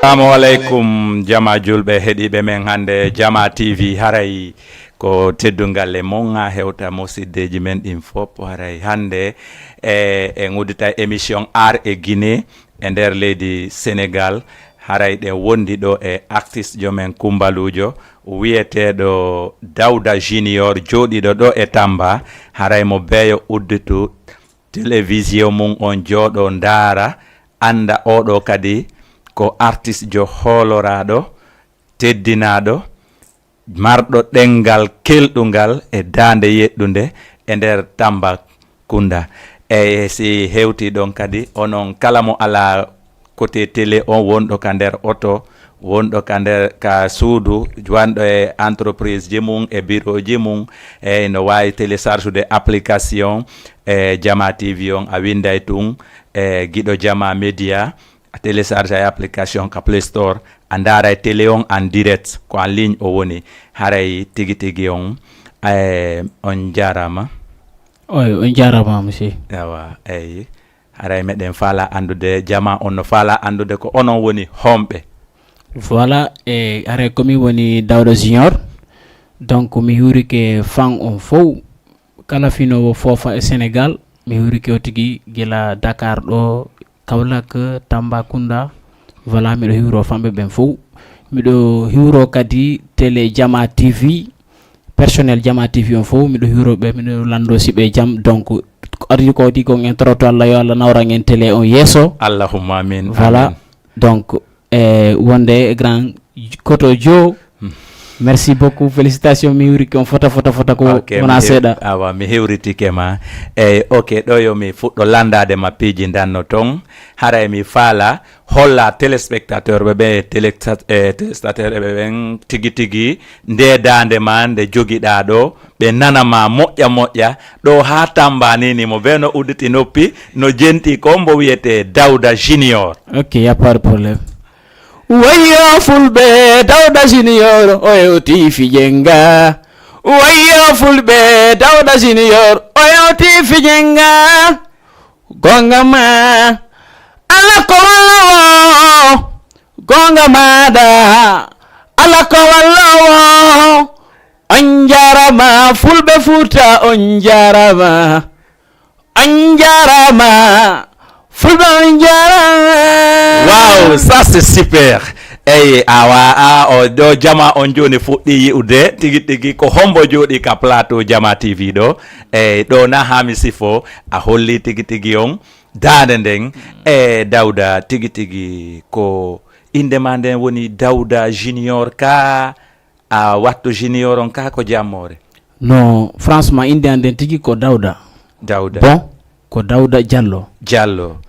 Assalamu alaikum jama julɓe heɗiɓe men hande Jama TV haray ko teddungal e monga hewta musiddeji men ɗin fop haray hande e guddita émission art et Guinée e nder leydi Sénégal haray ɗen wondi ɗo e artiste jomen Kumbalujo wiyeteɗo Dawda Junior joɗiɗo ɗo e Tamba haray mo beeyo udditu télévision mum on jooɗo ndaara anda oɗo kadi ko artiste jo hooloraɗo teddinaɗo marɗo ɗengal kelɗungal e dande yeɗɗunde e nder Tambacounda e si hewti ɗon kadi onon kala mo ala côté télé on wonɗo ka nder auto wonɗo ka nder ka suudu wanɗo e entreprise ji mum e bureau ji mum e no wawi télécharge de application e Jama TV on a winday tun e Guiɗo Jama Media a télécharge ay application ka Play Store a ndaara télé on en direct ko en ligne o woni haray tigi tigi on on jarama on jarama monsieur awa eyi haray meɗen faala andude Jama on no faala andude ko onon woni homɓe voilà e haray komi woni Dawda Junior donc mi hurike fan on fof kala finowo fofa e Sénégal mi hurike o tigi gila Dakar ɗo Kaolack Tambacounda voilà miɗo hiwro famɓe ɓen fof miɗo hiwro kadi télé Jama TV personnel Jama TV on fof miɗo hiwro ɓe miɗo lando siɓe jaam donc ardi ko di ko en troto Allah yo Allah nawra en télé on yesso Allahumma amin voilà amin. Donc wonde grand koto jo merci beaucoup félicitations mi huriki on fota ko wona seeɗa awa mi hewritike ma eyyi ok ɗo yo mi fuɗɗo landade ma piiji danno ton haray mi faala holla téléspectateur ɓe téléspectateur ɓe ɓen tigi tigi nde dande ma nde joguiɗa ɗo ɓe nanama moƴƴa ɗo ha Tamba nini mo ɓe no udditi noppi no jenti ko mbo wiyete Dawda Junior. Ok, y a pas de problème. Wayo fulɓe Dawda Junior o yewti fijenga wayo fulɓe Dawda Junior o yewti fijenga gonga ma ala ko wallawo gonga maɗa ala ko wallawo on jarama fulɓe Fuuta on jarama fulɓe on jarama. Wow, ça c'est super. Eyi o ɗo Jama on joni fuɗɗi yi'ude tigi tigi ko hombo joɗi ka plateau Jama TV ɗo eyi ɗo na hami sifo a holli tigi tigi on dande nden e Dawda tigi tigi ko indema nden woni Dawda Junior ka a wattu Junior on ka ko jammore? Non, franchement inde anden tigi ko Dawda bon ko Dawda Diallo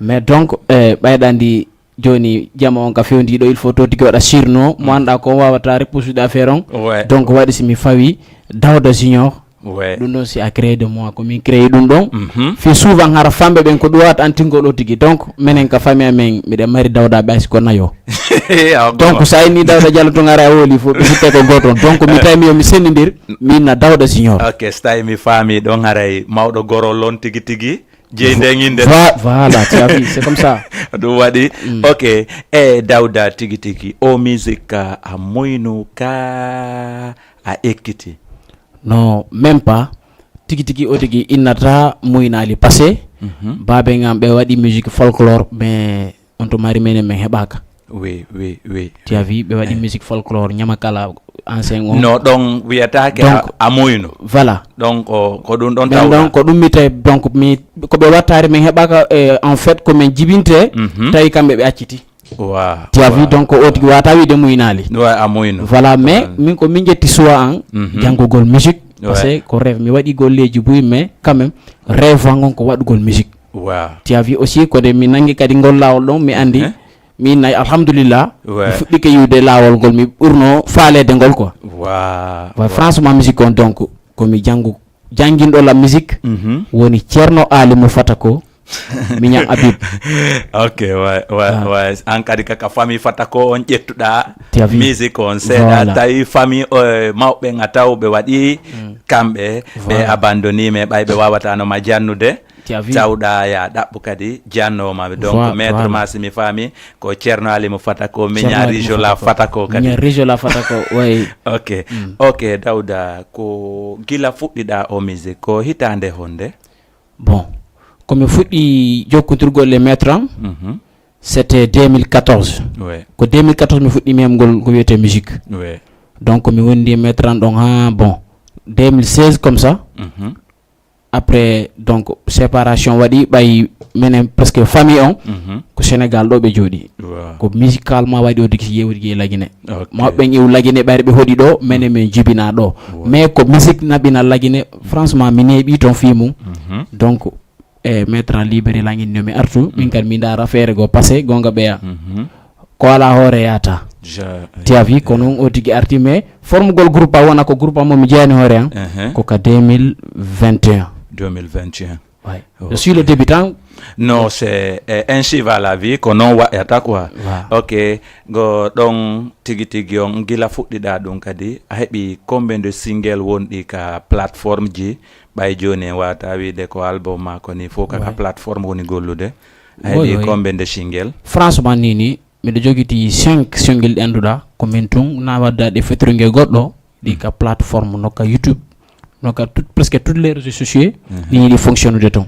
mais donc ɓayɗandi joni Jama on ka fewdiɗo il faut to tigi waɗa sirno mo anda ko wawata repousude affaire on donc waɗi simi fawi Dawda Junior ɗum ɗon si a créé de moi komin créé ɗum ɗon fi souvent hara famɓe ɓen ko ɗum wawata antingo ɗo tigi donc minen ka famille amen miɗen mari Dawda ɓaysi ko nayo donc sa inni Dawda Diallo to gara a woli fo ɓe hitte ko goton donc mi tawi mi sendidir minna Dawda Junior. Ok, so tawi mi faami ɗon haray mawɗo gorol on tigi tigi jeyndeŋinde voilà tu as vu c'est comme ça ɗum waɗi ok e Dawda tigi tigi o musique a moynu ka a ekkiti? Non, même pas tigi tigi o tigi innata moynali passé babe ngam ɓe waɗi musique folklore mais on to mari menen min heɓaka. Oui tu as vu ɓe waɗi musique folklore ñamakala ancien on no ɗon wiyatake a moynu voilà donc ko ɗum ɗon taw donc ko ɗum mi tawi donc mi koɓe wattari min heɓaka en fait komin jibinte tawi kamɓe ɓe acciti tu as vu donc o tigi wata wiide moynali a moynu voilà mais min ko min ƴetti choix an janggugol musique parce que ko rêve mi waɗi golleji boyi mais quand même rêve an gon ko waɗugol musique tu as vu aussi kode mi nangi kadi ngol lawol ɗon mi andi min nayi alhamdulillah mi fuɗɗike yiwde lawol ngol mi ɓurno faalede ngol quoi franchement musique on donc komi janguinɗo la musique woni Ceerno Ali mo fata ko miñam Habib. Ok, ouais. An kadi kaka famille fata ko on ƴettuɗa musique on seeɗa tawi famille mawɓe nga taw ɓe waɗi kamɓe ɓe abandoni me ɓay ɓe wawata no ma jannude tawɗa ya ɗaɓɓu kadi jannomaɓe donc maître Massimi fami ko ceerno Alimu fata ko miña rijo la fata ko kadi rijo la fata ko way ok Dawda ko gila fuɗɗiɗa o musique ko hitande honde bon komi fuɗɗi jokkodirgol e maître am c'était 2014 ko 2014 mi fuɗɗi memgol ko wiyete musique donc mi wondi e maître am ɗon ha bon 2016 comme ça après donc séparation waɗi ɓay menen presque famille on ko Sénégal ɗo ɓe jooɗi ko musicalement waɗi o digi yewtigi e Laguiné mawɓe ƴew Laguiné ɓayre ɓe hoɗi ɗo menen min jibina ɗo mais ko musique naɓina Laguiné franchement mi neeɓi toon fi mum donc maître libéré laguine mi artu min kadi mi dara feere go passé gonga ɓeya ko ala hoore yata tiavi ko noon o tigi arti mais formugol groupe a wona ko groupe am mi jeyani hoore an ko ka 2021 ouais. Je suis le débutant. Non, c'est ainsi va la vie ko non wayata quoi. Ok, go don tigi on gila fuɗɗiɗa ɗum kadi a heɓi combien de single wonɗi ka plateforme ji ɓay joni wata wiide ko album ma ko ni fof kaka plateforme woni gollude a heɓi combien de single franchement nini miɗo jogiti 5 single ɗi annduɗa ko min tun na wadda ɗe fettoringue goɗɗo ɗi ka plateforme nokka YouTube nokka presque toutes les réseaux sociaux ɗi fonctionne de ton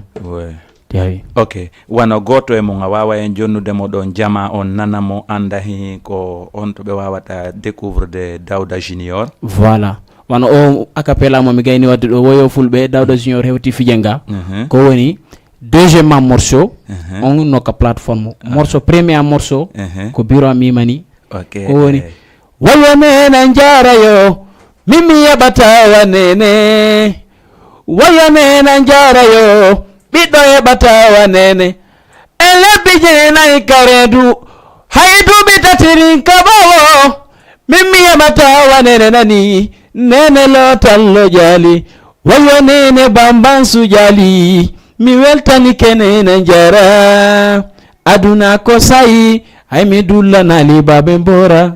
yawi ok wano goto e mon a wawa en jonnude mo ɗon jama on nana mo anda hi ko on to ɓe wawata découvre de Dawda Junior voilà wano o acapella mo mi gayni wadde ɗo woyo fulɓe Dawda Junior hewti fijenga ko woni deuxièmement morceau on nokka plateforme morceau premier morceau ko bureau mimani ko woni woyo nena jarayo mimi yaɓata wanene woyo nena jarayo ɓiɗɗo heɓatawa nene e lebbi jeenayi karedu hay duuɓi tatirin kabawo min mi heɓatawa nene nani nene lootallo jaali wayo nene bambansu jaali mi weltanike nene jara aduna ko sayi hay mi dullanali baɓe mbora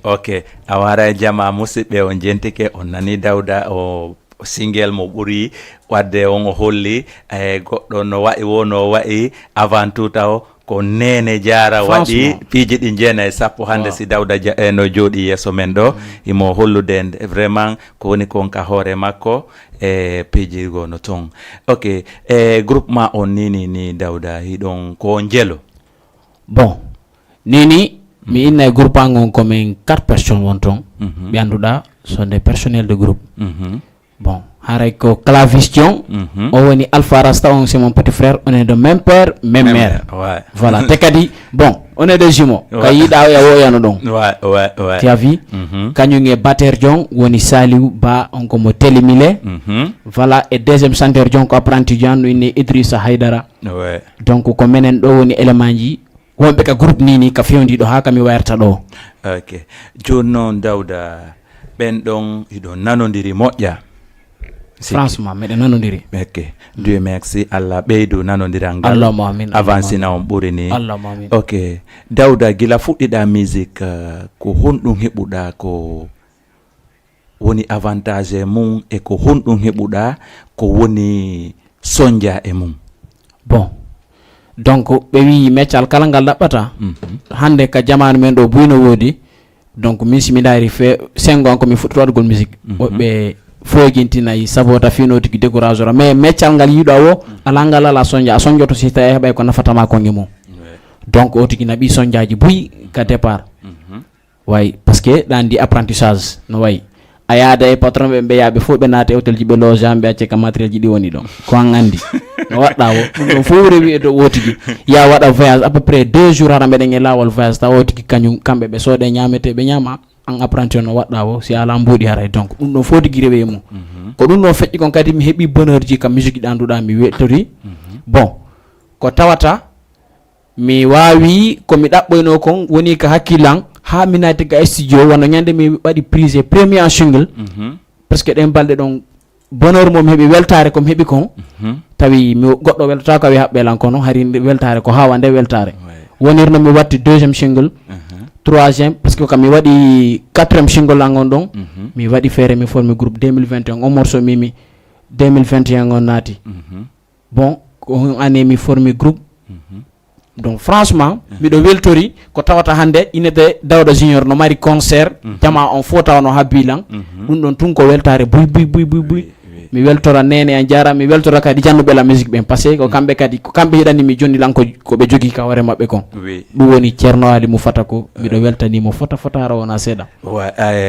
ok a wara jama musidɓe on jentike on nani Dawda o single mo ɓuri wadde on o holli goɗɗo no wayi wono wayi avant tout taw ko nene jara waɗi piiji ɗi jeena e sappo hande si Dawda no jooɗi yesso men ɗo imo hollude vraiment ko woni kon ka hoore makko e piiji go no ton ok groupement on ni Dawda hiɗon ko jelo bon nini mi inna e groupe an on komin 4 personnes won ton ɓe annduɗa sont des personnels de groupe bon haray ko clavistion o woni Alpha Rasta on c'est mon petit frère on est de même père même mère voilà te kadi bon on est des jumeaux ka yiɗa ya woyano ɗon tu as vu kañum e batteur jon woni Saliou Ba on ko mo télémilé voilà et deuxième chanteur jon ko apprenti jon no inni Idrissa Haydara donc ko menen ɗo woni élément ji wonɓe ka groupe nini ka fewndi ɗo ha kami wayarta ɗo ok joni noon Dawda ɓen ɗon iɗon nanodiri moƴƴa franchement meɗen nanodiri ok Dieu merci Allah ɓeydu nanodiral ngal Allahumma amin avancina on ɓuri ni Allahumma amin ok Dawda gila fuɗɗiɗa musique ko honɗum heɓuɗa ko woni avantage e mum e ko honɗum heɓuɗa ko woni soñdia e mum bon donc ɓe wi meccal kala ngal ɗaɓɓata hande ka jamanu men ɗo buyno woodi donc min simi daari fe 5 ans komi fuɗɗi waɗugol musique woɓɓe foogintinayi sabota fino tigi décourage ora mais meccal ngal yiɗa o ala ngal ala soñdia a soñjoto si tawi heɓay ko nafatama konge mum donc o tigi naɓi soñdiaji buyi ka départ way par ce que ɗan ndi apprentissage no wayi a yaada e patron ɓe mbeyaɓe fof ɓe naata e hôtel ji ɓe loge amɓe acce ka matériel ji ɗi woni ɗon ko an andi no waɗɗa o ɗum ɗon fof rewi e dow o tigi ya waɗa voyage à peu près 2 jours hara mbeɗen e lawol voyage taw o tigi kañum kamɓe ɓe sooɗe ñamete ɓe ñama an apprenti o no waɗɗa o si ala mbuuɗi haray donc ɗum ɗon fof tigi rewi e mum ko ɗum ɗon feƴƴi kon kadi mi heeɓi bonheur ji ka musique ɗi annduɗa mi wettori bon ko tawata mi wawi komi ɗaɓɓoyno kon woni ka hakkillan ha mi naati ga studio wonno ñande mi waɗi prise premier en single presque ɗen balɗe ɗon bonheur mom heeɓi weltare komi heeɓi kon tawi mi goɗɗo weltata ko wi haɓɓelan kono hari weltare ko hawa nde weltare wonirno mi watti deuxiéme single troisiéme parce que kam mi waɗi 4e single an on ɗon mi waɗi feere mi formi groupe 2021 on morceau mimi 2021 on naati bon ko ane mi formi groupe donc franchement miɗo weltori ko tawata hande inede Dawda Junior no mari concert jama on fota no habbilan ɗum ɗon tun ko weltare buy mi weltora nene en jara mi weltora kadi jannuɓe la musique ɓen parce que ko kamɓe kadi ko kamɓe hiɗani mi joni lan ko ɓe jogui ka hoore mabɓe kon ɗum woni Ceerno Ali mo fata ko miɗo weltanimo fotara wona seeɗa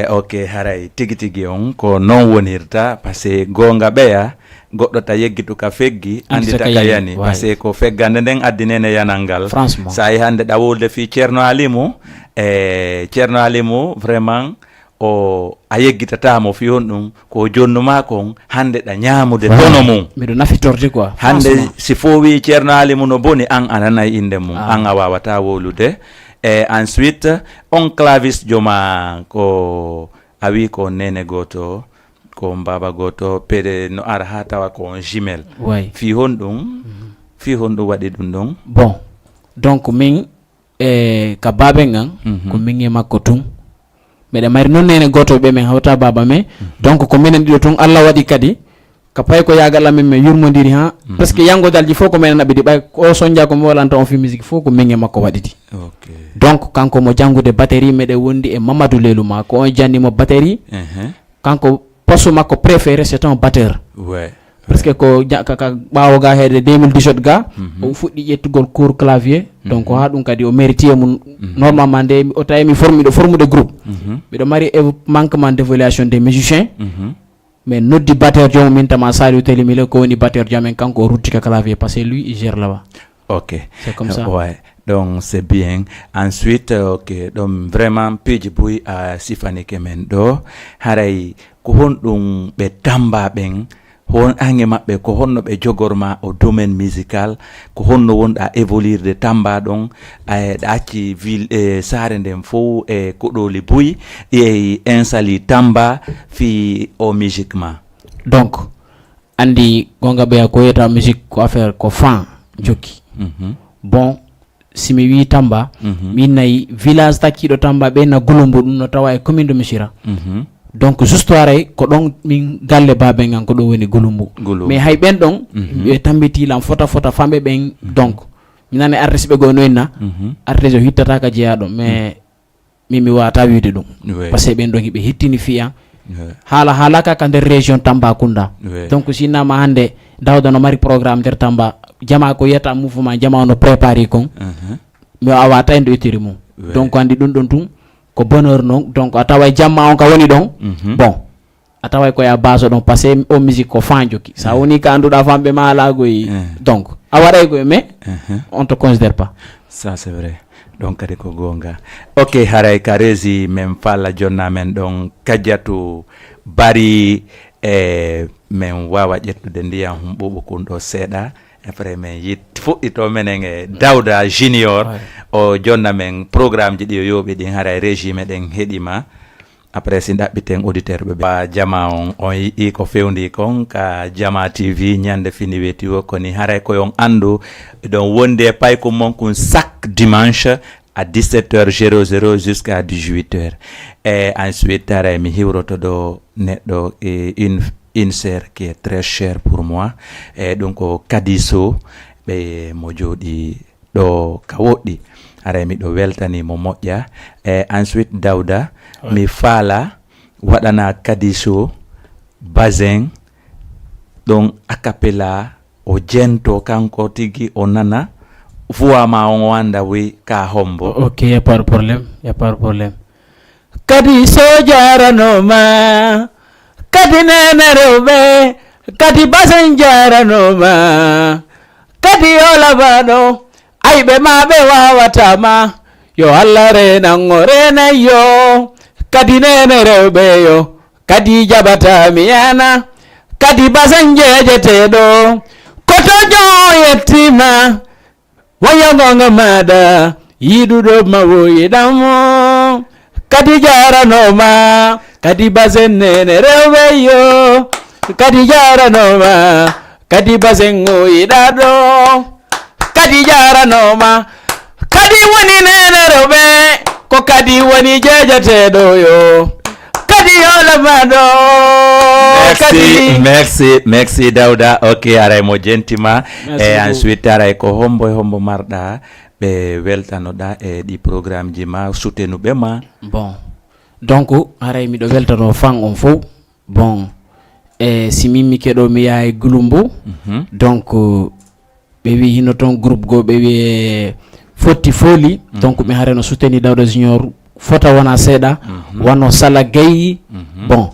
ok haray tigui on ko non wonirta par ce que gonga ɓeya goɗɗo ta yeggitu ka feggi andita ka yani par ce que ko feggande nden addi nene yanal ngal sa yi hande ɗawolde fi Ceerno Alimu Ceerno Alimu vraiment o a yeggitatamo fi on ɗum ko jonnuma kon hande ɗa ñamude tono mum miɗo nafitorde quoi hande si fo wi Ceerno Alimu no boni an a nanayi inde mum an a wawata wolude ensuite on clavis joma ko a wi ko nene goto ko baba goto pede no ara ha tawa ko on jumel fi hon ɗum waɗi ɗum ɗon bon donc min ka babe ngan ko min e makko tun meɗe mari noon nene goto ɓe min hawta baba me donc ko minen ɗiɗo tun Allah waɗi kadi ka pay ko yagal amen min yurmodiri ha presque yangodalji fof ko minen aɓidi ɓay o soñdia ko mi walanta on fi musique fof ko min e makko waɗidi donc kanko mo jangude batterie meɗe wondi e Mamadou Lelou ma ko on jannimo batterie kanko poste makko préféré c'est un batteur presque ko ka ɓawo ga heede 2017 ga o fuɗɗi ƴettugol cours clavier donc ha ɗum kadi o méritier mum normalement nde o tawi mi formiɗo formude groupe miɗo mari manquement d'évaluation des musiciens mais noddi batteur joom min tama Saliou Telimile ko woni batteur jamen kanko o ruttika clavier parce que lui il gère là-bas c'est comme ça donc c'est bien ensuite ɗum vraiment piiji boyi a sifanike men ɗo haray ko honɗum ɓe tamba ɓen hon ange maɓɓe ko honno ɓe jogorma o domaine musical ko honno wonɗa évoluirde tamba ɗon ɗa acci ville saare nden fof e koɗoli boyi e insali tamba fi o musique ma donc andi gonga ɓeya ko yeta musique ko affaire ko fan jokki bon simi wi tamba min nayi village takkiɗo tamba ɓe na Gulumbu ɗum no tawa e commune de Missira donc juste aray ko ɗon min galle babe ngan ko ɗo woni Gulumbu mais hay ɓen ɗon ɓe tambitilan fota famɓe ɓen donc minane artiste ɓe go noyna artiste o hittata ka jeeyaɗo mais mi wata wiide ɗum par ce que ɓen ɗon hiɓe hettini fiyan haalaka ka nder région Tambacounda donc sinnama hande Dawda no mari programme nder Tamba jama ko yiyata mouvement jama no préparé kon mi a wata en ɗo ittiri mum donc andi ɗum ɗon tun ko bonheur noon donc a taway jamma on ka woni ɗon bon a taway koye base ɗon par ce que o musique ko fan jokki sa woni ka anduɗa famɓe ma alagoy donc a waɗay koye mais on te considère pas ça c'est vrai donc kadi ko gonga ok haray ka resi men falla jonna men ɗon kajjatu bari men wawa ƴettude ndiyam humɓuɓu kun ɗo seeɗa après men fuɗɗito menen e Dawda Junior o jonna men programme ji ɗi o yooɓi ɗin haray régime ɗen heɗima après si ɗaɓɓiten auditeur ɓe jama on yii ko fewndi kon ka Jama TV ñande fini weeti o koni haray koyon andu ɗon wonde payko mon kun chaque dimanche à 17h00 jusqu'à 18h et ensuite haray mi hiwroto ɗo neɗɗo une sœur qui est très chère pour moi et donc Kadiso ɓe mo jooɗi ɗo ka woɗɗi haray miɗo weltani mo moƴƴa e ensuite Dawda mi faala waɗana Kadiso basin ɗon acapella o jento kanko tigi o nana voix ma on wanda wi ka hombo ok y a pas de problème Kadiso jaranoma kadi nene rewɓe kadi basen jaranoma kadi yolabaɗo ayɓe ma ɓe wawatama yo Allah renango renayyo kadi nene rewɓe yo kadi jaɓatami yana kadi basen jejeteɗo koto jo yettima wayagonga maɗa yiɗuɗo mawo yiɗamo kadi jaranoma kadi basen nene rewɓe yo kadi jaranoma kadi basen o yiɗaɗo kadi jaranoma kadi woni nene rewɓe ko kadi woni jejeteɗo yo kadi yolamaɗo merci Dawda. Ok, aray mo gentima et ensuite aray ko hombo marda be weltanoda e di programme ji ma soutenu be ma. Bon donc aray mi do weltano fan on fo bon e si mimi kedo mi yaay Gulumbo donc be wi hino ton groupe go be wi fotti foli donc mi hareno souteni Dawda Junior fota wana seda wano Sala Gueye bon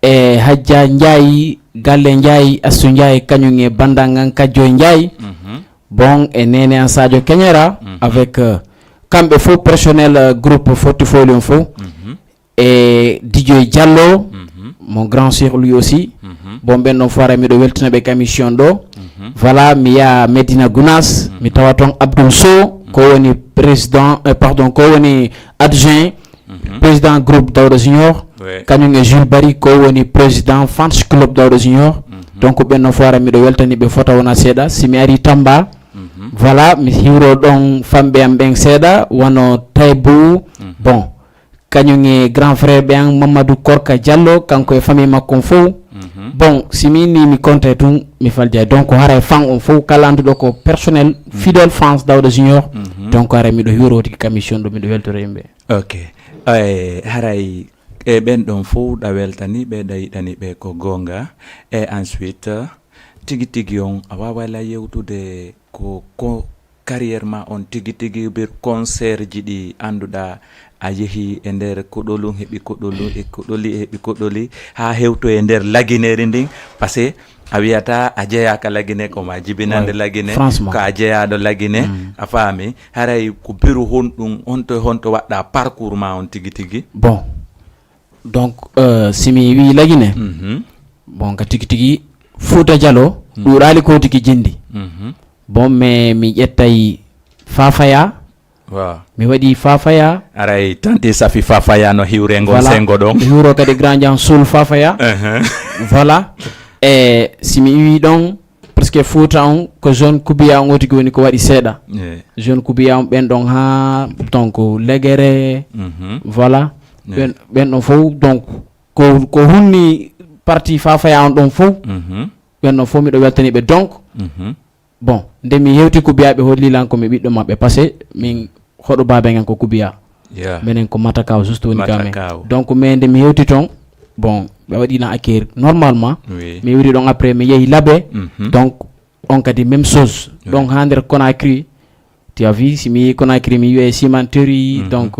e Hadja Ndiaye Galle Ndiaye Asu Ndiaye kañum e bandangan Kadjo Ndiaye bon e Nene an Sadio Kenyera avec kambe fo personnel groupe fotti foli on fo et DJ Diallo mon grand sœur lui aussi bon ben non foire mi do weltina be commission do voilà mi ya Medina Gounas mi tawaton Abdoul Sow ko woni président pardon ko woni adjoint président groupe Dawda Junior kañum e Jules Barry ko woni président fans club Dawda Junior donc ben non foire mi do weltani be fota wona seda si mi ari Tamba voilà mi hiwro don fambe am ben seda wono Taybou bon kañum e grand frère ben Mamadou Korka Diallo kanko e famille makko fo bon si mi compte tum mi falja donc hara fan on fo kala andudo ko personnel fidèle fans Dawda Junior donc hara mi do hiwroti commission do mi do weltore yimbe. Ok haray e ben don fo da weltani be dayidani be ko gonga et ensuite tigi on awawa la yewtude ko carrière ma on tigi bir concert ji di anduda a yehi e nder koɗolum heɓi koɗolu e koɗoli heɓi koɗoli ha hewto e nder lagineri ndin par ce que a wiyata a jeeyaka lagine ko ma jibinande lagine ko a jeeyaɗo lagine a faami haray ko biru honɗum honto waɗɗa parcours ma on tigi bon donc simi wi lagine bon ka tigi Fouta Diallo ɗuɗali ko tigi jindi bon mais mi ƴettay Fafaya wow mi waɗi Fafaya aray tanti safi Fafaya no hiwrengo sengo ɗon hiwro kadi grand jan Soul Fafaya voilà e simi wi ɗon presque Fouta on ko zone Koubiya on tigi woni ko waɗi seeɗa zone Koubiya on ɓen ɗon ha donc Legere voilà ɓen ɗon fof donc ko hunni parti Fafaya on ɗon fof ɓen ɗon fof miɗo weltani ɓe donc bon nde mi hewti Koubiya ɓe hollilan ko mi ɓiɗɗo maɓɓe par ce que min hoɗo babe ngen ko Koubiya minen ko Matakaw juste woni kamen donc mais nde mi hewti ton bon ɓe waɗina accueillir normalement mi wiri ɗon après mi yehi Labé donc on kadi même chose donc ha nder Conakry tu as vu si mi yehi Conakry mi wiye cimenterie donc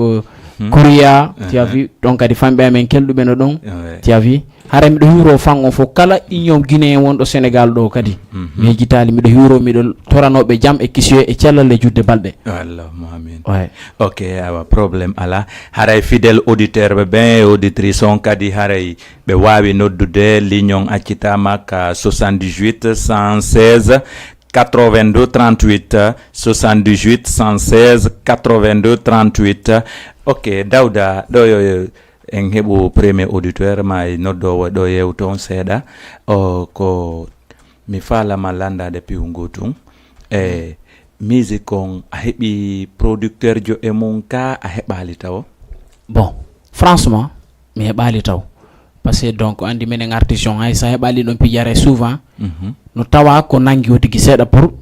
Kouria tu as vu donc kadi famɓe amen kelɗuɓe no ɗon tu as vu hara miɗo hiwro fan on fof kala union guinéen wonɗo Sénégal ɗo kadi mi jitali miɗo hiwro miɗo toranoɓe jaam e kisio e cellal e judde balɗe allahumma amin ok awa probléme ala haray fidèle auditeur ɓe ben e auditrice on kadi haray ɓe wawi noddude lignon accitama ka 78 116 82 38 78 116 82 38 ok Dawda ɗo yo en heɓu premier auditeur ma e noddowo ɗo yewton seeɗa ko mi falama landade piwngu tun e musique on a heɓi producteur jo e mum ka a heɓali taw bon franchement mi heɓali taw par ce que donc andi minen artiste on hay sa heɓali ɗon pijare souvent no tawa ko nangi o tigi seeɗa pour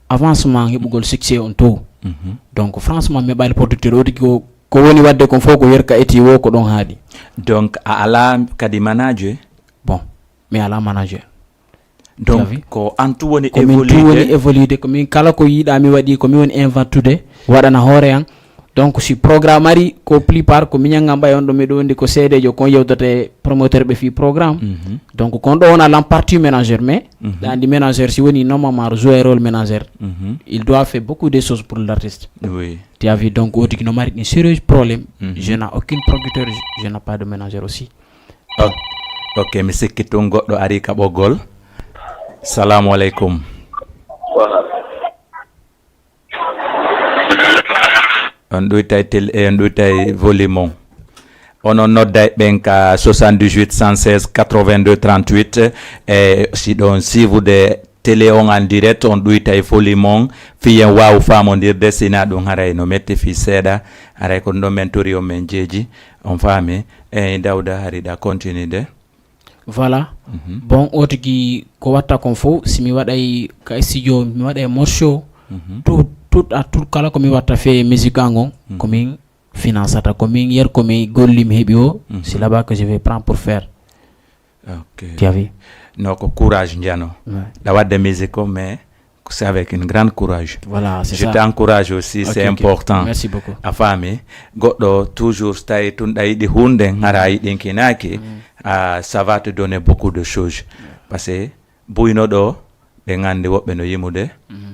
avancement heɓugol succès on to donc franchement mi heɓali producteur o tigi ko woni wadde kon fof ko yerka eti wo ko ɗon haaɗi donc a ala kadi manager bon mi ala manager donc ko antu woni évolude ko min kala ko yiiɗa mi waɗi ko mi woni inventude waɗana hoore an donc si programme ari ko plupart ko miñanga mbay on ɗo miɗo wondi ko seedejo kon yewdata promoteur ɓe fi programme donc kon ɗo wona lam partie ménagère mais andi ménagère si woni normalement jouer rôle ménagère il doit faire beaucoup de choses pour l'artiste tu as vu donc odi no mari une sérieux problème je n'ai aucun producteur je n'ai pas de ménagère aussi ok mi sikki tun goɗɗo ari ka ɓoggol salamu aleykum on ɗoytay on ɗoytay volume on onon nodday ɓen ka 78 116 82 38 e si ɗon sivude télé on en direct on ɗoytay volume on fiyen waw famodirde sina ɗum haray no metti fi seeɗa haray ko ɗon men tori o men jeeji on faami e Dawda hariɗa continue de voilà bon otigi ko watta kon fo simi waɗay ka studio mi waɗay morceau tout kala ko mi watta fe musique angon ko min finançata ko min yer ko mi golli mi heɓi o c'est là-bas que je vais prendre pour faire. Ok. Tu as vu? Non, courage ndiano. La wadde musique mais c'est avec une grande courage. Voilà, c'est ça. Je t'encourage aussi, okay, c'est important. Merci beaucoup. A fami goddo toujours stay tunda yidi hunde ngara yidi kinaki ça va te donner beaucoup de choses parce que buyno do be ngandi wobbe no yimude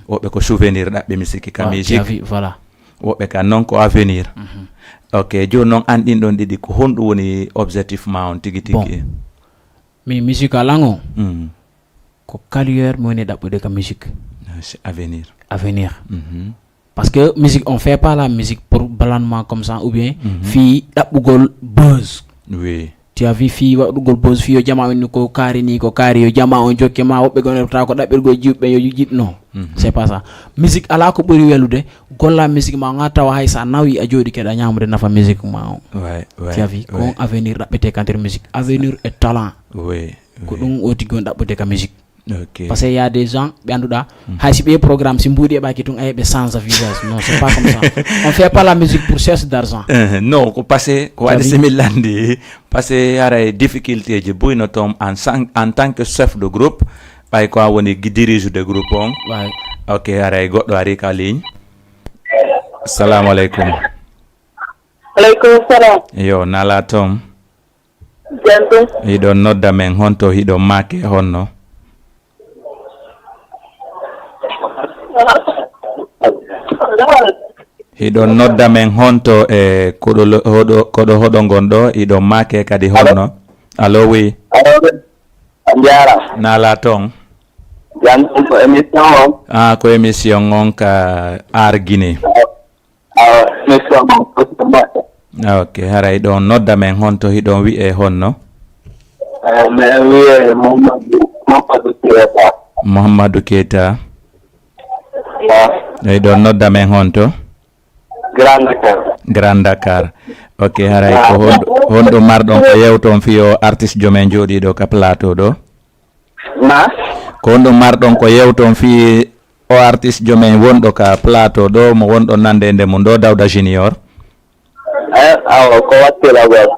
wobbe ko souvenir dabbe misiki ka musique. Voilà. Wobbe ka non ko avenir. Ok, jo non andin don didi ko hondu woni objectif ma on tigi tigi. Mi musique alango. Ko carrière mo ne dabbude ka musique. C'est avenir. Parce que musique, on fait pas la musique pour balanement comme ça ou bien fi dabugol buzz. Oui. Tu as vu fi dabugol buzz fi yo jama ni ko kari ni ko kari yo jama on jokke ma wobbe gon ta ko dabirgo jibbe yo jid non. C'est pas ça. Musique ala ko buri welude golla musique ma ngata wa hay sa nawi a jodi keda nyamude nafa musique ma. Ouais. Tu as vu kon avenir dabbete kanter musique. Avenir et talent. Oui. Ko dum oti gon dabbude ka musique. Okay. Parce qu'il y a des gens, les programmes, si vous avez sans visage. Non, c'est pas comme ça. On fait pas la musique pour chercher d'argent. Non, parce que il y a des difficultés en tant que chef de groupe, parce qu'on dirige de groupe. Ok, il y a ligne. Salam alaikum. Alaikum salam. Yo, nala tom. Jento. He don't know the men honto, he don't make honno. Hiɗo nodda men honto e koɗo hoɗo gonɗo iɗo make kadi honno. Allo wi Anjara nala ton jantum ko émission on ko émission on ka argine émission on ok hara iɗo nodda men honto hiɗon wi'e honno mi wi'e Mouhamadou Keita iɗo nodda men honto Grand Dakar. Ok, haray ko hondo marɗon ko yewton fiyo artiste jomen jooɗiɗo ka plateau ɗo. Ko hondo marɗon ko yewton fi o artiste jomen wonɗo ka plateau ɗo mo wonɗo nande nde mum ɗo Dawda Junior. Awa ko wattiragol.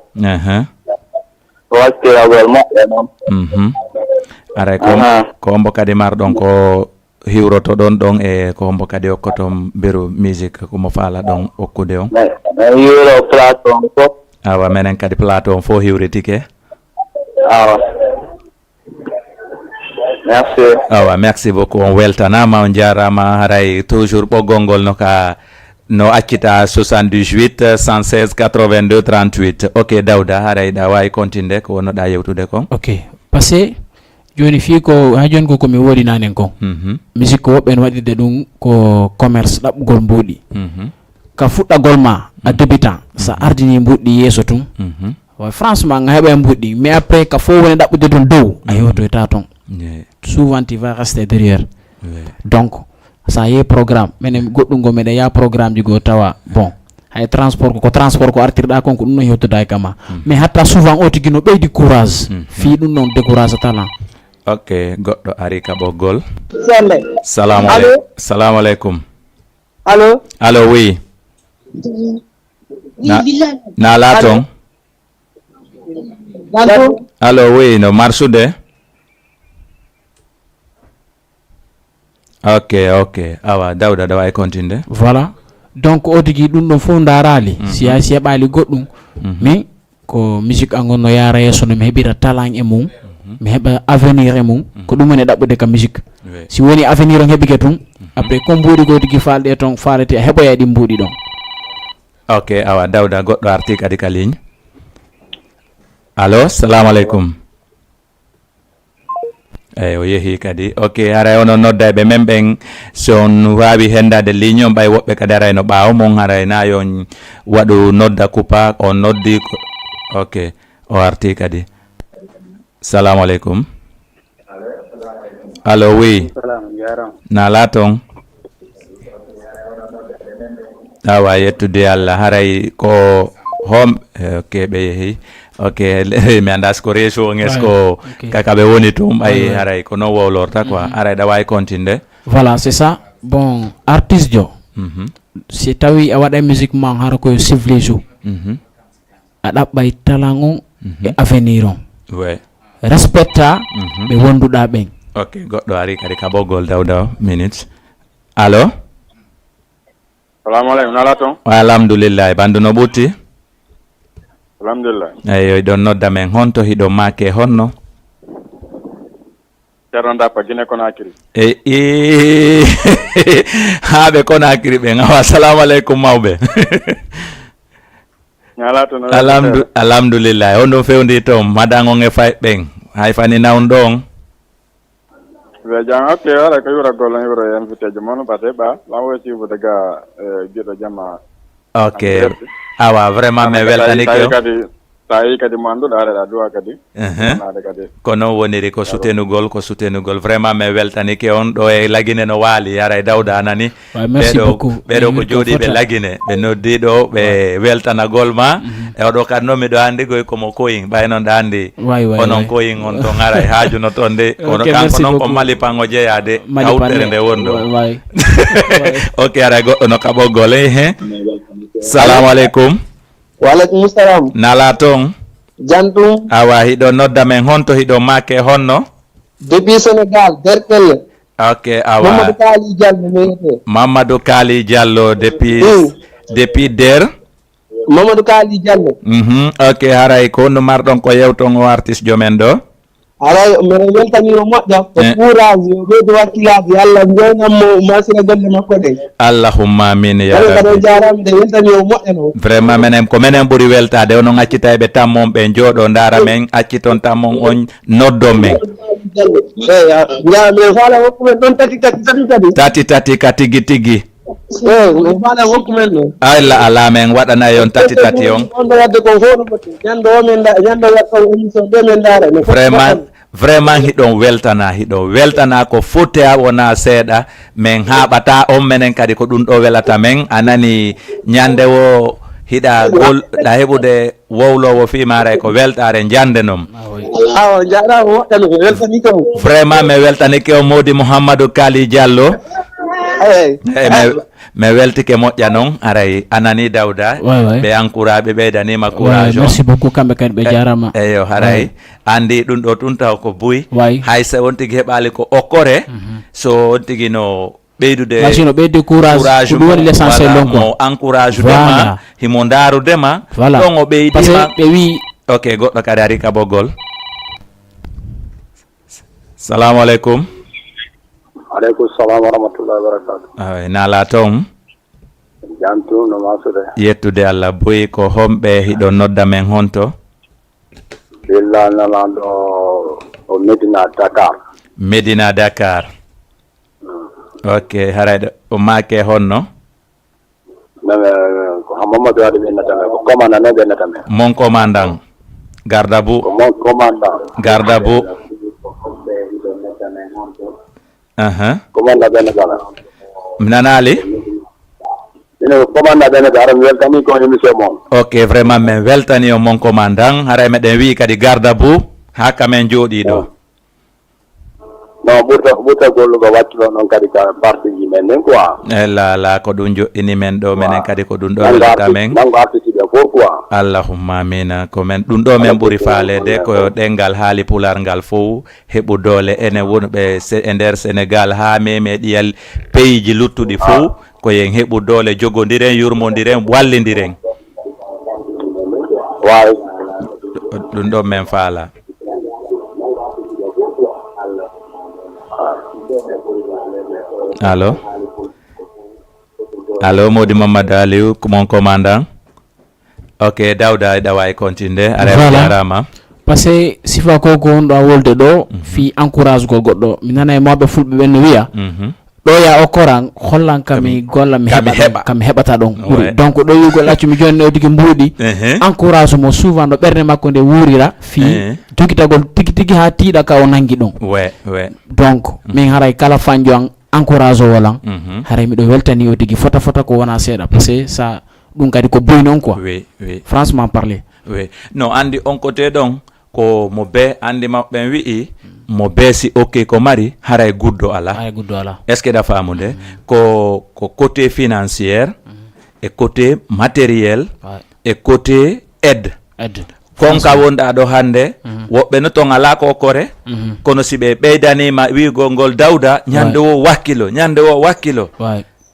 Ko wattiragol moƴƴo noon. Haray ko ombo kadi marɗon ko hiwroto ɗon e ko hombo kadi okkoton beru musique komo faala ɗon okkude on hiwro plateau on fof awa menen kadi plateau on fof hiwritike awa merci awa merci beaucoup on weltanama on jarama haray toujours ɓoggol ngol no accita 78 116 82 38 ok Dawda haray ɗa wawi continde ko wonnoɗa yewtude kon. Ok parce que joni fi ko ha joni ko mi wodi nanen kon musique ko wobben wadide dum ko commerce dabbugol mbodi ka fuddagol ma a débutant sa ardini mbodi yeso tum wa franchement nga hebe mbodi mais après ka fo woni dabbude don dow ayoto eta ton souvent tu vas rester derrière donc ça y est programme menen goddum go mede ya programme digo tawa bon hay transport ko transport ko artirda kon ko dum no hewtoda kama mais hatta souvent o tigino beydi courage fi dum non décourage talent. Ok, goɗɗo ari ka ɓoggol. Salamu aleykum. Allo oui. Nala ton. Allo oui no marsude. Ok awa Dawda ɗa wawi continde. Voilà donc o tigi ɗum ɗon fof darali si a seɓali goɗɗum mi ko musique angon no yara yesso no mi heɓira talent e mum mi heɓa avenir e mum ko ɗum woni ɗaɓɓude ka musique si woni avenir on heɓike tun après ko mbuuɗi go tigi falɗe ton falete a heɓoya ɗi mbuuɗi ɗon. Ok awa Dawda goɗɗo arti kadi ka ligne. Allo salamu aleykum. O yehi kadi ok haray ono noddaɓe men ɓen son wawi hendade ligne on ɓay woɓɓe kadi aray no ɓaawo mon haray na yon waɗu nodda coupa on noddi ok o arti kadi. Salamu alaikum. Allo oui. Nala ton. Awa yettude Allah haray ko hom ke ɓe yehi ok mi andas ko reso ngesko kakabe woni tum ay haray ko no wolorta quoi aray da way continuer. Voilà, c'est ça. Bon, artiste jo. Si tawi a waɗa musique ma hara koye civilisé a ɗaɓɓay talangon e avenir on respecta ɓe wonduɗa ɓen. Ok, goɗɗo ari kadi ka ɓoggol dawdaw minutes. Allo, salamu aleykum, nala toon? Alhamdulillah, bandu no ɓutti? Alhamdulillah. Eyi, ɗon nodda men honto hiɗo make honno? Ceerno Dappa, Guinée Conakry. Ha ɓe Conakry ɓe ngawa. Assalamu aleykum mawɓe. Nala toon. Alhamdulillah, on ɗum fewndi toon madangon e fay ɓen hay fani nawn ɗon. Ɓe jam ok wala ko yura gollon yura invité jo mono bate ba lan wo si daga gido jama. Ok, awa vraiment me weltani ko tawi kadi mo anduɗa aɗa duwa kadi kono woniri ko sutenugol vraiment me weltani ke on ɗo e lagine no waali yaray Dawda anani ɓeɗo ko jooɗi ɓe lagine ɓe noddiɗo ɓe weltanagol ma e oɗo kadi noon miɗo andi goy komo koyin ɓay noon ɗa andi onon koyin on to garay haajuno toon de kono kanko noon ko malipango jeyade hawtere nde wonɗo ok aray goɗɗo no kaɓoggol he salamu aleykum. Walaikum salam. Nala ton. Jantum. Awa hiɗo nodda men honto hiɗo make honno? Depuis Sénégal, Derkel. Ok, awa. Mamadou Kali Diallo meyete. Mamadou Kali Diallo depuis Der. Mamadou Kali Diallo. Ok, haray ko no marɗon ko yewton o artiste jomen ɗo? Aray mene weltanimo moƴƴa ko courage yo ɓeydo wakkilaji Allah jonammo masina golle makko ɗe. Allahumma amin ya rabbi. Kadi jarama de weltanimo moƴƴa no. Vraiment menen ko menen ɓuuri weltade onon accita ɓe tammon ɓe jooɗo ndara men acci toon tammon on noddo men. Min faala hokkumen ɗon tati ka tigi. Min faala hokkumen ɗo. Ala men waɗana yon tati on. On ɗo wadde ko fof ɗo ñande o min ñande waɗɗon émission ɗo min ndaara. Vraiment hiɗon weltana ko fotte a wona seeɗa men haɓata on menen kadi ko ɗum ɗo welata men anani ñande wo hiɗa golɗa heɓude wowlowo fimare ko weltare jande noon. Awa jarama woɗɗani ko weltani ko. Vraiment mi weltanike o Mody Mouhamadou Kali Diallo. Me weltike moƴƴa noon aray anani Dawda ɓe encouraɓe ɓeydanima courage o. Merci beaucoup kamɓe kadi ɓe jarama. Eyo haray andi ɗum ɗo tun taw ko buy hay so on tigi heɓali ko okkore so on tigi no ɓeydude courage ɗum woni l'essentiel ɗon ko encourage dema himo darudema ɗon o ɓeydima ɓe wi ok goɗɗo kadi ari ka ɓoggol. Salamu aleykum. Aleykum salam wa rahmatullahi wa barakatuh. Nala toon. Jantu no masude. Yettude Allah boyi ko homɓe hiɗo nodda men honto? Billa nalando o Medina Dakar. Ok, harayɗo o make honno? Ko Mamadou waɗi ɓennatame ko commandant ne ɓennatame. Mon commandant Gardabou. Mon commandant Gardabou. Commandant ɓennatame. Mi nanali? Commandant ɓennata hara mi weltani ko émission moon. Ok, vraiment min weltani o mon commandant haray meɗen wi kadi Gardabou ha kamen jooɗi ɗo. Non ɓurta gollugo wakkilo noon kadi ka parti ji men nen quoi. La ko ɗum joɗɗini men ɗo menen kadi ko ɗum ɗo welata men. Nango artiste ɓe fof quoi. Allahumma amina ko men ɗum ɗo men ɓuuri faalede ko ɗengal haali pular ngal fof heɓu doole ene wonɓe e nder Sénégal ha memeɗiyal pays ji luttuɗi fof ko yen heɓu doole jogodiren yurmodiren wallidiren. Wawi ɗum ɗo men faala. Allo Mody Mamadou Aliou mon commandant. Ok Dawda ɗawa e continue ara jarama parce que sifa ko on ɗo a wolde ɗo fi encourage gol goɗɗo mi nana e mawɓe fulɓe ɓen no wiya ɗo ya okkoran hollan kami golla mi heɓata ɗon ɓuuri donc ɗo wigol accumi joni o tigi mbuuɗi encourage mo souvent ɗo ɓerde makko nde wurira fi jogitagol tigi ha tiiɗa ka o nangi ɗon donc min haray kala fanjo an encourage o wolan haray miɗo weltani o tigi fota ko wona seeɗa par ce que ça ɗum kadi ko boy noon quoi franchement parler oui no andi on côté donc ko mo be andi mabɓe wi'i mo beesi ok ko mari haray guddo ala est ce que da famude ko côté financière et côté matériel et côté aide konka wonda do hande wobbe no ton ala ko kore kono sibe beydanima wiigol ngol Dawda nyande wo wakkilo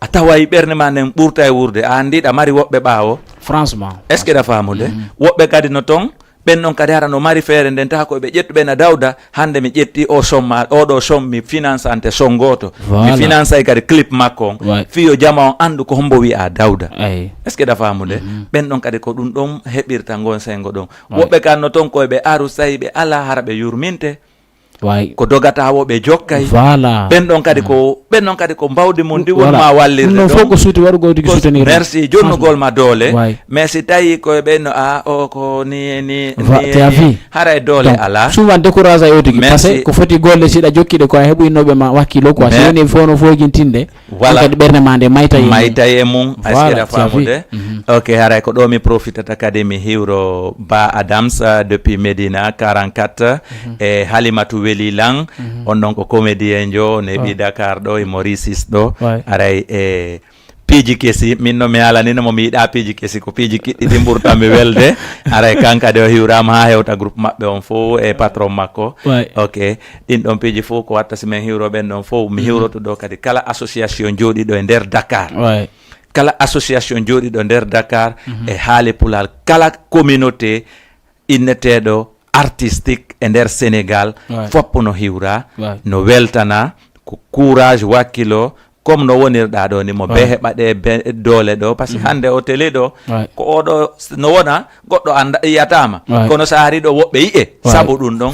atawa berne manen burta e wurde andida mari wobbe baawo franchement est ce que da famude wobbe kadi no ton ben non kadi hara no mari feere nden ta ko be ƴettuɓe na Dawda hande mi ƴetti o somma oɗo som mi finance ante songoto mi finance ay kadi clip makko on fiyo jama on andu ko hombo wi'a Dawda est ce que da famude ben non kadi ko ɗum ɗon heɓirta gon sengo ɗon woɓɓe kan no ton koye ɓe aru sayi ɓe ala hara ɓe yurminte ko dogata woɓe jokkay ben ɗon kadi ko mbawdi mum ndi wonma wallirde ɗum fof ko suuti waɗugo tigi soutenir merci jonnugol ma doole mais si tawi koye ɓenno o ko ni hara e doole ala souvent décourage a yewtigi par ce que ko foti golle siɗa jokkiɗe ko a heɓu innoɓe ma wakkilo quoi si woni fof no foyjintinde kadi ɓerde ma nde mayta e mum askira famude ok haray ko ɗo mi profitata kadi mi hiwro Ba Adams depuis Médina 44 e Halimatu Weli Lang on ɗon ko comédien jo neɓi Dakar ɗo e Mauricis ɗo aray e piiji kesi min no mi alanino mo mi yiɗa piiji kesi ko piiji kiɗɗiɗi ɓurtanmi welde aray kankade o hiwrama ha hewta groupe maɓɓe on fo e patron makko ok ɗin ɗon piiji fo ko watta si min hiwro ɓen ɗon fo mi hiwroto ɗo kadi kala association jooɗiɗo e nder Dakar kala association jooɗiɗo nder Dakar e haali pulal kala communauté inneteɗo artistique e nder Sénégal foppo no hiwra no weltana ko courage wakkilo comme no wonirɗa ɗo ni mo be heɓaɗe doole ɗo par ce que hande o télé ɗo ko oɗo no wona goɗɗo anda yiyatama kono sa ari ɗo woɓɓe yi'e sabu ɗum ɗon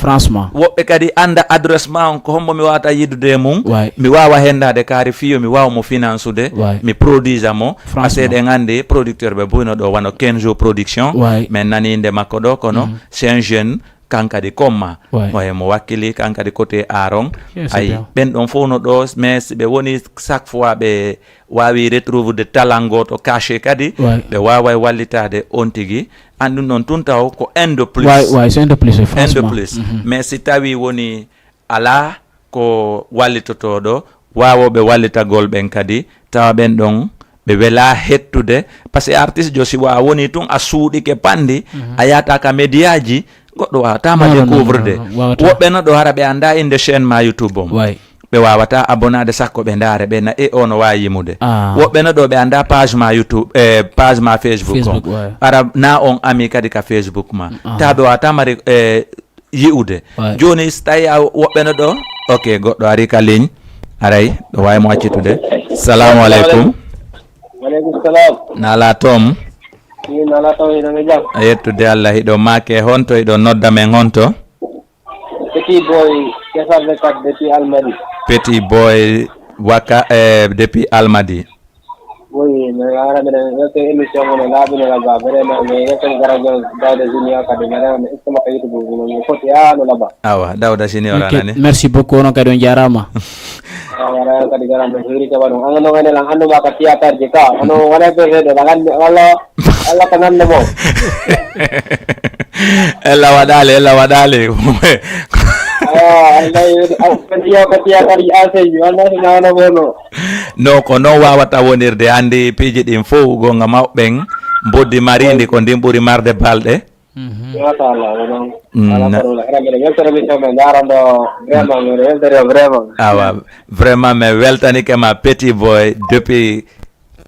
woɓɓe kadi anda adresse ma on ko hombo mi wawata yiddude mum mi wawa hendade kaari fiyo mi wawa mo finance ude mi produisa mo par ce que ɗen andi producteur ɓe buyno ɗo wano Kenzo production min nani inde makko ɗo kono c'est un jeune kankadi komma mo wakkili kankadi côté Aaron ay ben ɗon fof no ɗo mais ɓe woni chaque fois ɓe wawi retrouve de talent goto caché kadi ɓe wawa wallitade on tigui andum noon tun taw ko un de plus mais si tawi woni ala ko wallitotoɗo wawoɓe wallitagol ɓen kadi tawa ɓen ɗon ɓe wela hettude par ce que artiste jo si wa woni tun a suuɗike pandi a yata ka médiaji goɗɗo wawatama découvre woɓɓe no ɗo hara ɓe anda inde chaîne ma YouTube om ɓe wawata abonnade sakko ɓe ndaare ɓe na ono wawi yimude woɓɓe no ɗo ɓe anda page ma YouTube page ma Facebook on ara na on ami kadi ka Facebook ma ta ɓe wawatama yi'ude joni so tawi woɓɓe no ɗo ok goɗɗo ari ka ligne aray ɗo wawi mo accitude salamu aleykum waleykum salam nala Tom nala taw hiɗo jam yettude Allah hiɗo make honto hiɗo nodda men honto Petit Boy kesarde kat depuis Almadi Petit Boy waka depuis Almadi oui mais ara minen yette émission mono laaɓino laaba vraiment mais yetten garajon Dawda Junior kadi vraiment est ce que makka yitude mi foti no laaba awa Dawda Junior anani merci beaucoup onon kadi on jarama wara kadi garama hirite waɗum an no wene lan anduma ka théâtre ji ka ono wona peseɗo la gandi walla ko nande mo ella waɗali no ko non wawata wonirde hande piiji ɗin fof gonga mawɓen boddi maridi ko ndin ɓuuri marde balɗe awa vraiment mi weltanike ma Petit Boy depuis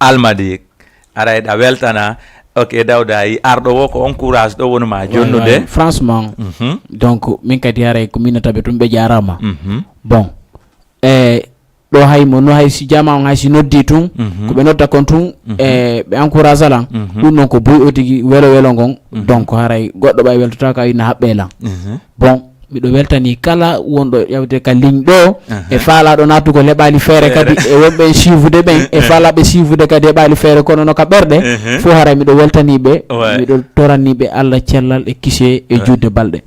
Almadi ara eɗa weltana ok Dawda yi arɗo wo ko on courage ɗo wonuma jonnude franchement donc min kadi haray ko minataɓe tum ɓe jarama bon ɗo haymo no hay si jama on hay si noddi tun ko ɓe nodda kon tun ɓe encourage alan ɗum noon ko boy o tigui welo gon donc haray goɗɗo ɓay weltotako a yina haɓɓe lan bon miɗo weltani kala wonɗo ƴewde ka ligne ɗo e faalaɗo natugo heɓali feere kadi e wonɓe suivude ɓen e faalaɓe suivude kadi heɓali feere kono no ka ɓerɗe fo haray miɗo weltaniɓe miɗo toraniɓe Allah cellal e kise e judde balɗe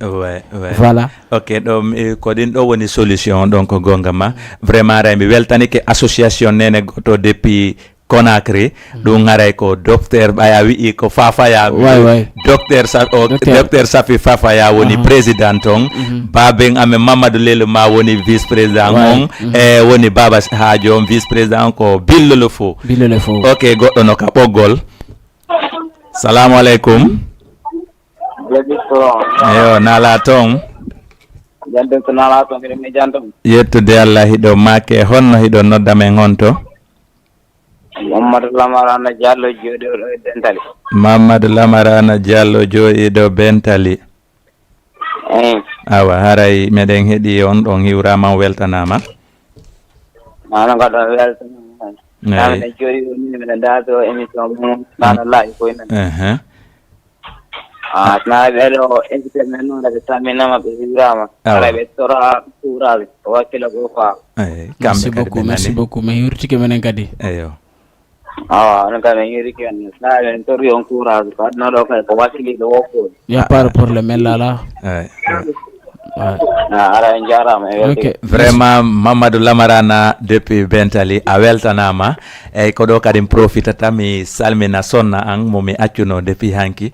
voilà ok ɗo ko ɗin ɗo woni solution donc gonga ma vraiment ray mi weltanike association nene goto depuis Conakry ɗum garay ko docteur ɓaya wi'i ko Fafaya docteur Safi Fafaya woni président on baben amen Mamadou Lelo ma woni vice président on e woni Baba Hadio on vice président on ko Billolo Fo ok goɗɗo no ka ɓoggol salamu aleykum eyo nala toon yettude Allah hiɗo make honno hiɗo nodda men honto Mamadou Lamarana Diallo jooɗiɗo e Bentali. Mamadou Lamarana Diallo jooɗiɗo Bentali. Awa haray meɗen heeɗi on ɗon hiwrama weltanama. Nana gaɗa weltanama. Nana jooɗi ɗo ni meɗen daato émission mum nana laayi koye men. Na ɓeɗo invité men noon ɓe tamminama ɓe hiwrama. Haray ɓe tora kuuraɓe o wakkilo go fa. Merci beaucoup mi hiwrtike menen kadi. Eyo. on kam en yiri ken sa en tori on courage ko adna do kay ko wasili do woko ya par problème lala ara en jarama vraiment Mamadou Lamarana depuis Bentali a weltanama e ko do kadi profitata mi salmina sonna an mo mi accuno depuis hanki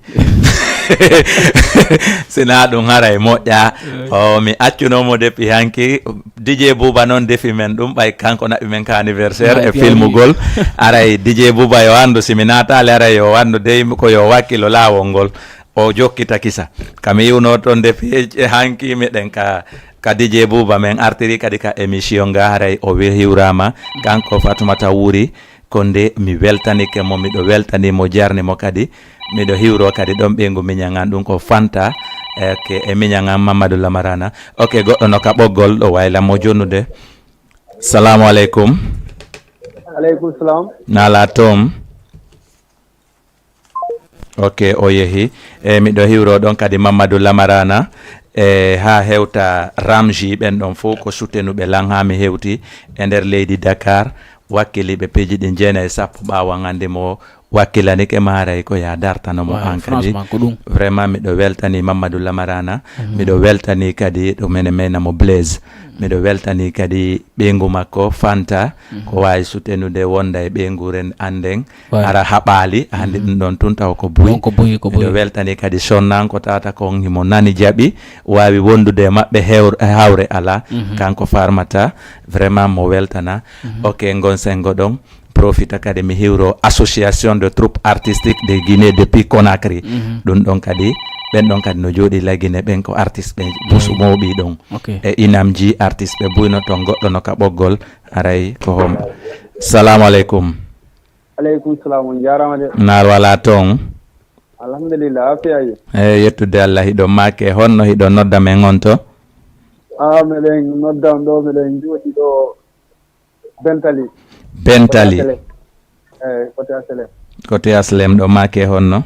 sina ɗum haray moƴƴa o mi accunomo depuis hanki DJ Bouba noon defi men ɗum ɓay kanko naɓi men ka anniversaire e filmugol aray DJ Bouba yo andu simi natale aray yo andu dey ko yo wakkilo laawol ngol o jokkita kisa kami yiwno toon depuis hanki miɗen ka DJ Bouba men artiri kadi ka émission nga haray o hiwrama kanko Fatoumata Wuri konde mi weltanike mo miɗo weltanimo jarnimo kadi miɗo hiwro kadi ɗon ɓeygu miñagan ɗum ko Fanta e miñagan Mamadou Lamarana ok goɗɗo no ka ɓoggol ɗo waylamo jonnude salamu aleykum aleykum salam nala tom ok o yeehi e miɗo hiwro ɗon kadi Mamadou Lamarana e ha hewta Ramji ɓen ɗon fof ko suttenuɓe lan ha mi hewti e nder leydi Dakar wakkiliɓe peeji ɗi 9 ɓawa gande mo wakkilanike maaray ko ya dartanomo an kadi vraiment miɗo weltani Mamadou Lamarana miɗo weltani kadi ɗo mene menamo Blaise miɗo weltani kadi ɓeygu makko Fanta ko wawi sutenude wonda e ɓeygu ren anden ara haɓali hande ɗum ɗon tun taw ko buyi miɗo weltani kadi sonnan ko tata ko himo nani jaaɓi wawi wondude maɓɓe hawre ala kanko Farmata vraiment mo weltana ok gon sengo ɗon profita kadi mi hiwro association de troupe artistique de Guinée depuis Conakry ɗum ɗon kadi ɓen ɗon kadi no jooɗi la Guinée ɓen ko artiste ɓe busumoɓi ɗon e inamji artiste ɓe buyno toon goɗɗo no ka ɓoggol aray ko hom salamu aleykum aleykum salam on jarama de nar wala toon alhamdulillah afiyayi e yettude Allah hiɗo make honno hiɗo nodda men on to meɗen noddam ɗo meɗen jooɗi ɗo Bentali côté Aslem ɗo make honno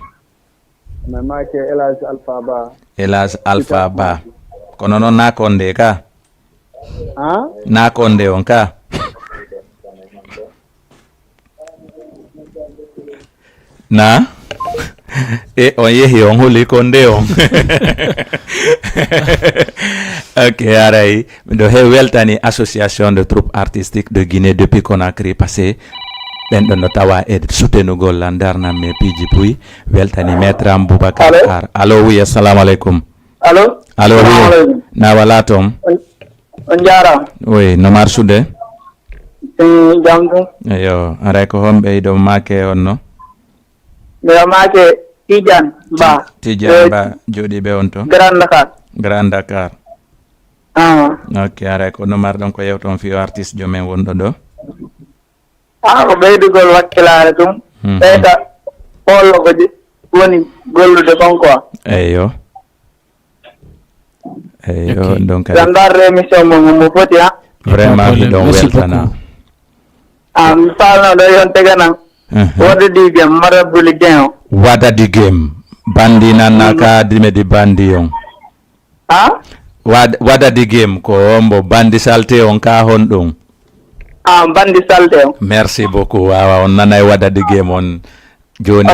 mi make Elage Alpha Ba kono noon nakonde ka nakonde on ka na e on yehi on huli konde on ok aray miɗo weltani association de troupe artistique de Guinée depuis Conakry passé ɓen ɗon no tawa e soutenugol la darnam me piiji puy weltani maître am Boubacar Kar allo oui assalamu aleykum allo oui na wala toon on jarama oui no marsude jam ɗum eyo aray ko homɓe ɗo make on no miɗo make Tidiane Ba jooɗiɓe on to Grand Dakar ok aray ko no marɗon ko yewton fiyo artiste jomen wonɗo ɗo ko ɓeydugol wakkilare ɗum ɓeyda hollo ko woni gollude kon quoi eyyo donc jandarde émission mo foti vraiment miɗon weltana mi falno ɗo yon teganan Wadadi game marabuli game Wadadi game bandi nana ka dimedi bandi on Wadadi game ko ombo bandi salte on ka hondon bandi salte on merci beaucoup wawa on nanay wadadi game on joni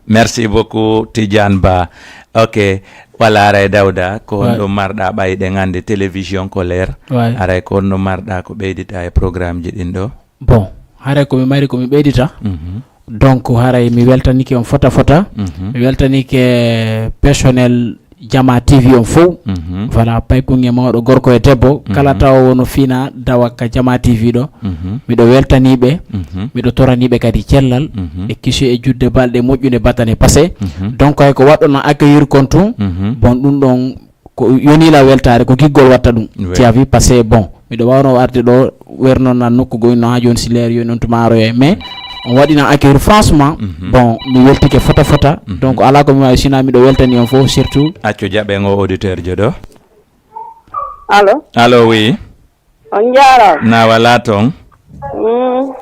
merci beaucoup Tidiane Ba ok wala aray Dawda ko on marda ɓayɗe gande télévision ko leer aray ko on marda ko ɓeydita e programme ji ɗin ɗo bon haray komi mari komi ɓeydita donc haray mi weltanike on fota mi weltanike personnel Jama TV on fof voilà paykunge mawɗo gorko e debbo kala taw wono fina dawa ka Jama TV ɗo miɗo weltaniɓe miɗo toraniɓe kadi cellal e kisu e judde balɗe moƴƴude batane passé donc hay ko waɗɗono accueillir kon tun bon ɗum ɗon ko yonila weltare ko giggol watta ɗum tiavi passé bon miɗo wawno arde ɗo wernonan nokku goyno ha joni silaire yo noon to maaroye mais on waɗina accueillir franchement bon mi weltike fota donc ala ko mi wawi sina miɗo weltani on fof surtout accu jaɓen o auditeur joɗo allo oui on jaara na wala toon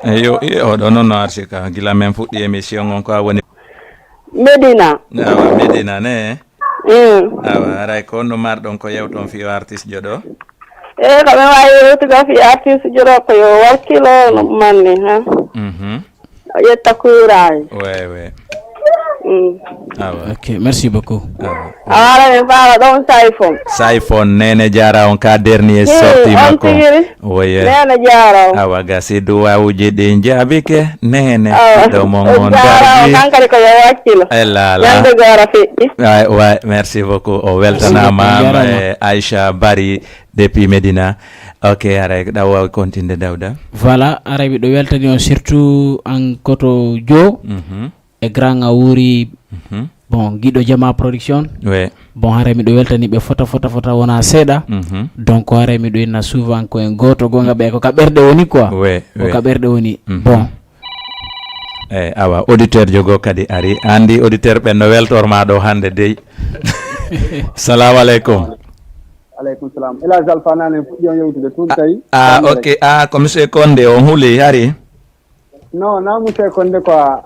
eyo oɗo noon no arti ka gila men fuɗɗi émission on ko a woni Medina awa Medina ne awa aray ko no marɗon ko yewton fiyo artiste joɗo ko ɓe wawi yewtuga fi artiste joɗo ko yo wakkilo no manni ha yetta kurayi ouais ok merci beaucoup awara min faala ɗon Saifon nene jara on ka dernier sorti makko oye nene jara on awa gasi duwawuji ɗi jaabike nene ɗo mon on darji kankadi ko yo wakkilo yande gora feƴƴi ouais merci beaucoup o weltanama Aisha Bari depuis Medina ok aray ɗa wawi continue Dawda voilà aray miɗo weltani on surtout an koto Jo e grand awuri bon guiɗo Jama production bon haray miɗo weltani ɓe fota wona seeɗa donc haray miɗo inna souvent ko en goto gonga ɓe ko ka ɓerɗe woni quoi ko ka ɓerɗe woni bon awa auditeur jogo kadi ari andi auditeur ɓen no weltorma ɗo hande dey salamu aleykum aleykum salam Elage Alpha nane fuɗɗi on yewtude tun tawi ok ko monsieur Condé on huuli hari non na monsieur Condé quoi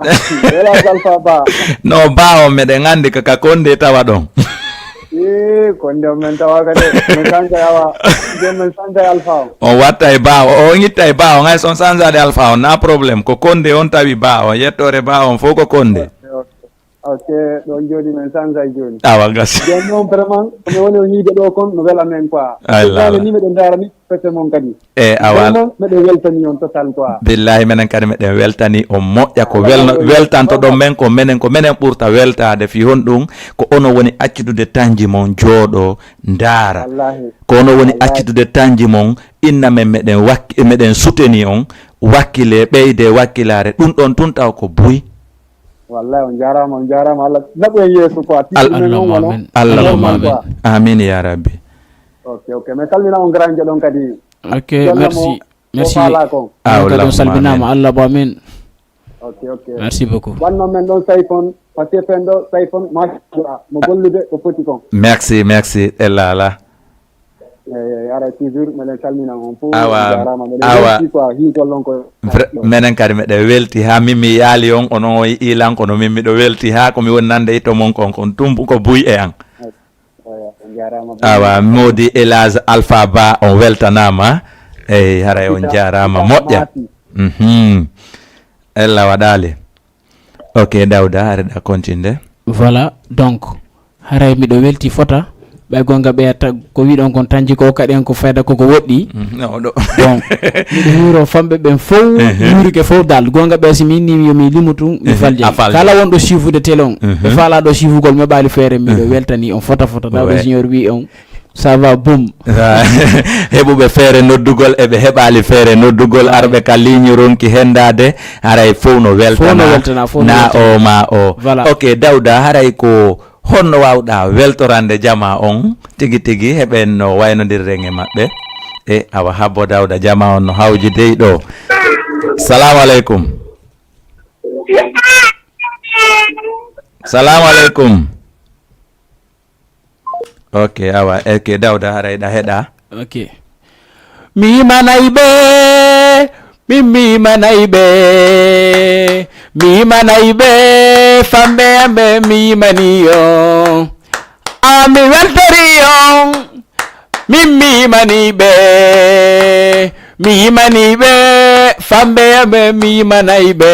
Elage Alpha Ba no ba o meɗen andi kaka Condé tawa ɗon Condé o men tawa kadi min sanja awa jomen sanja Alpha on watta e ba o itta e ba o hay son sanjade Alpha on na probléme ko Condé on tawi ba o yettore ba on fof ko Condé ok ɗon jooɗi men sansa joni awa gasi joni noon vraiment mi woni o ñiide ɗo kon no wela men quoi ni meɗen darani fete mon kadi awa meɗen weltani on total quoi billahi menen kadi meɗen weltani o moƴƴa ko weltanto ɗon men ko menen ɓurta weltade fi hon ɗum ko ono woni accidude tanji mon jooɗo ndaara ko ono woni accidude tanji mon inna men meɗen suteni on wakkile ɓeyde wakkilare ɗum ɗon tun taw ko buy wallahi on jarama Allah naɓo e yeeso quoi Allahumma amin ya rabbi ok mais salmina on grand jaɗon kadi ok merci kadi salminama Allah bo amin ok merci beaucoup wanno men ɗon Saifon patefen ɗo Saifon machallah mo gollude ko foti kon merci elala ara toujours meɗen salmina on fof menen kadi meɗen welti ha min mi yaali on onon o ilan kono min miɗo welti ha komi woni nande itto mon kon tumbu ko buy e an awa modi Elage Alpha Ba on weltanama eyi haray on jarama moƴƴa ella waɗali ok Dawda hareɗa continue voilà donc haray miɗo welti fota ɓay gonga ɓeyata ko wiɗon kon tanji ko kaɗen ko fayda koko woɗɗi donc miɗo huro famɓe ɓen fof yurike fof dal gonga ɓe so mi inni yomi limutu mi falje kala wonɗo chifude télé on ɓe faalaɗo chifugol meɓali feere miɗo weltani on fota Dawda junior wi on ça va boum heɓuɓe feere noddugol eɓe heɓali feere noddugol arɓe ka ligne ronki hendade haray fof no weltana na o ma o ok Dawda haray ko honno wawɗa weltorande Jama on tigi heɓen no waynodirren e maɓɓe e awa habbo Dawda Jama on no hawji dey ɗo salamu aleykum ok awa ok Dawda haray ɗa heɗa ok mimanay ɓe famɓe amɓe mimani on ami weltori on min mimani ɓe famɓe amɓe mimanay ɓe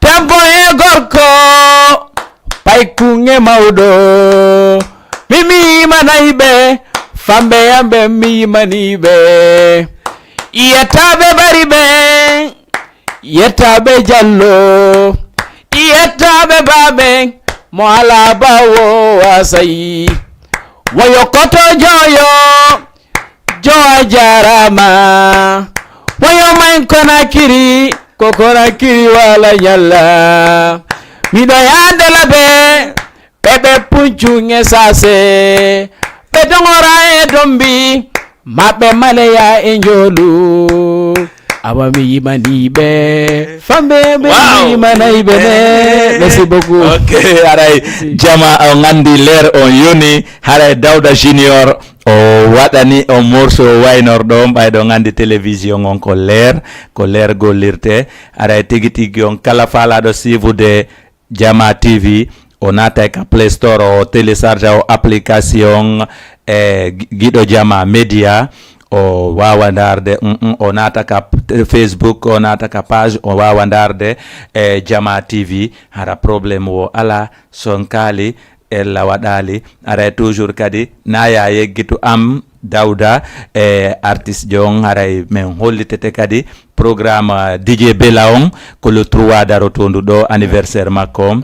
tempo e gorko paykunge mawɗo mi mimanay ɓe famɓe amɓe mimani ɓe yetaɓe bari ɓe yettaɓe Diallo yettaɓe baɓe mo ala bawo wasayi woyo koto joyo joa jarama woyo man Konakiri ko Konakiri wala nyalla miɗo yandela ɓe puncunge sase ɓe dongora e dombi maɓɓe maleya e njolu awa mi yimaniɓe famɓe ɓe yimanayiɓe ne merci beaucoup. Ok, haray jama o gandi leer on yoni haray Dawda Junior o waɗani o morceau waynorɗo ɓayɗo gandi télévision on ko leer gollirte haray tigi tigi on kala falaɗo suivre Jama TV o nata ka Play Store o télécharge o application Giɗo Jama Media o wawa darde o nata ka Facebook o nata ka page o wawa darde Jama TV hara probléme o ala sonkali ella waɗali aray toujours kadi naya yeggitu am Dawda artiste jon haray men hollitete kadi programme DJ Bella on ko le 3 darotondu ɗo anniversaire makko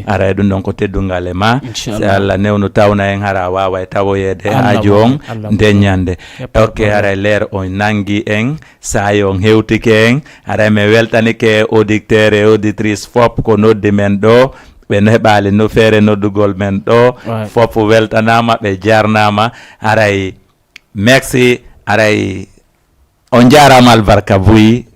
aray ɗum ɗon ko teddungal e ma so Allah newno tawna en hara wawa tawoyede haaju on nden ñande ok aray leer on nangi en sayi on hewtike en aray mi weltanike auditeur et auditrice fop ko noddi men ɗo ɓe heɓali no feere noddugol men ɗo fop weltanama ɓe jarnama aray merci aray on jarama albarka buyi